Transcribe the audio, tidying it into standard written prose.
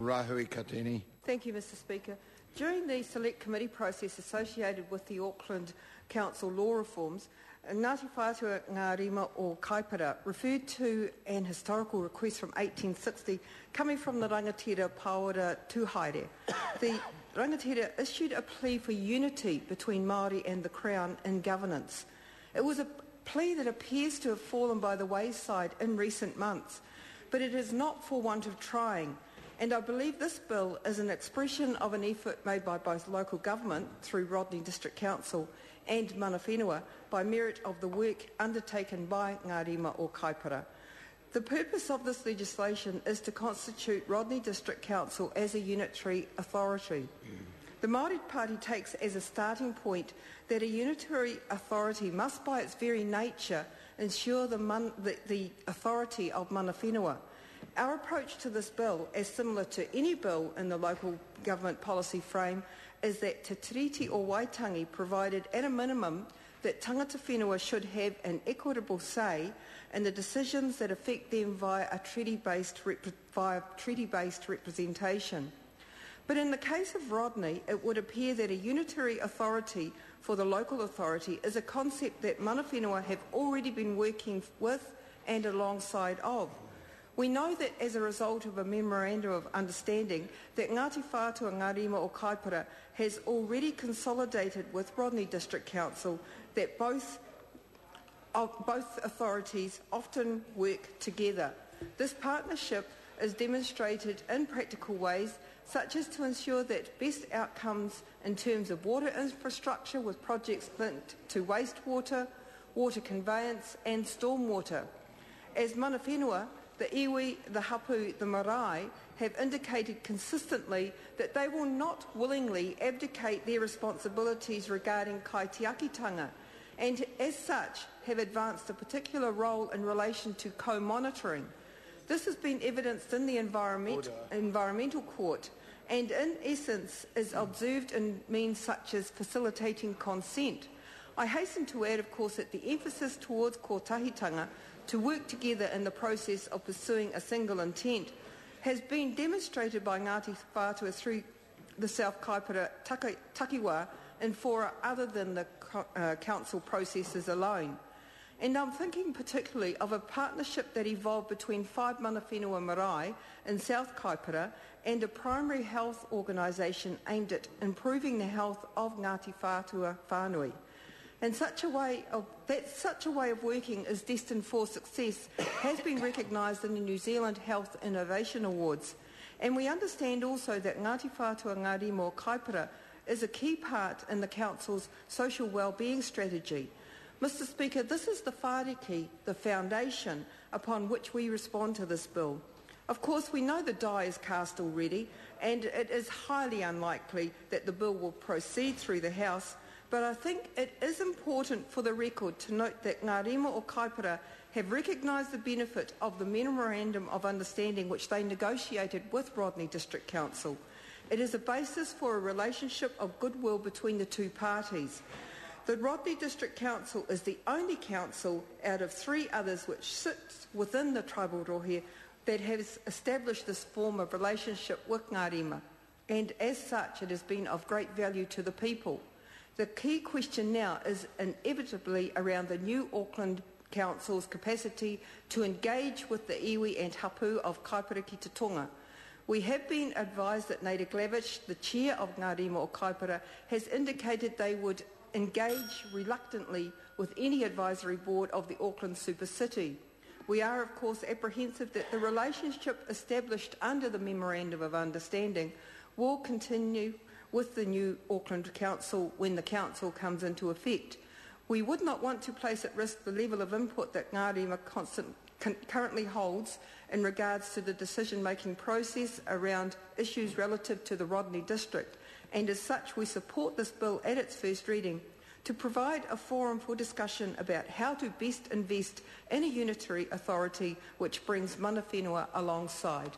Rahui Katini. Thank you, Mr Speaker. During the select committee process associated with the Auckland Council law reforms, Ngāti Whātua Ngā Rima o Kaipara referred to an historical request from 1860 coming from the rangatira Pāora Tūhaere. The rangatira issued a plea for unity between Māori and the Crown in governance. It was a plea that appears to have fallen by the wayside in recent months, but it is not for want of trying. And I believe this bill is an expression of an effort made by both local government through Rodney District Council and mana whenua by merit of the work undertaken by Ngā Rima o Kaipara. The purpose of this legislation is to constitute Rodney District Council as a unitary authority. The Māori Party takes as a starting point that a unitary authority must by its very nature ensure the authority of mana whenua. Our approach to this bill, as similar to any bill in the local government policy frame, is that Te Tiriti o Waitangi provided at a minimum that tangata whenua should have an equitable say in the decisions that affect them via treaty-based representation. But in the case of Rodney, it would appear that a unitary authority for the local authority is a concept that mana whenua have already been working with and alongside of. We know that as a result of a memorandum of understanding that Ngāti Whātua Ngā Rima o Kaipara has already consolidated with Rodney District Council that both authorities often work together. This partnership is demonstrated in practical ways, such as to ensure that best outcomes in terms of water infrastructure with projects linked to wastewater, water conveyance and stormwater. As mana whenua, the iwi, the hapu, the marae have indicated consistently that they will not willingly abdicate their responsibilities regarding kaitiakitanga and as such have advanced a particular role in relation to co-monitoring. This has been evidenced in the environmental court and in essence is observed in means such as facilitating consent. I hasten to add, of course, that the emphasis towards kotahitanga to work together in the process of pursuing a single intent has been demonstrated by Ngāti Whātua through the South Kaipara takiwā in fora other than the council processes alone. And I'm thinking particularly of a partnership that evolved between 5 mana whenua marae in South Kaipara and a primary health organisation aimed at improving the health of Ngāti Whātua whānui. And such a way of working is destined for success has been recognised in the New Zealand Health Innovation Awards. And we understand also that Ngāti Whātua Ngā Rima o Kaipara is a key part in the Council's social wellbeing strategy. Mr Speaker, this is the whāriki, the foundation upon which we respond to this bill. Of course, we know the die is cast already, and it is highly unlikely that the bill will proceed through the House, but I think it is important for the record to note that Ngā Rima o Kaipara have recognised the benefit of the Memorandum of Understanding which they negotiated with Rodney District Council. It is a basis for a relationship of goodwill between the two parties. The Rodney District Council is the only council out of 3 others which sits within the tribal rohe that has established this form of relationship with Ngā Rima, and as such it has been of great value to the people. The key question now is inevitably around the new Auckland Council's capacity to engage with the iwi and hapu of Kaipara ki te Tonga. We have been advised that Nader Glavish, the chair of Ngā Rima o Kaipara, has indicated they would engage reluctantly with any advisory board of the Auckland Super City. We are, of course, apprehensive that the relationship established under the Memorandum of Understanding will continue with the new Auckland Council when the Council comes into effect. We would not want to place at risk the level of input that Ngā Rima currently holds in regards to the decision-making process around issues relative to the Rodney District, and as such we support this bill at its first reading to provide a forum for discussion about how to best invest in a unitary authority which brings mana whenua alongside.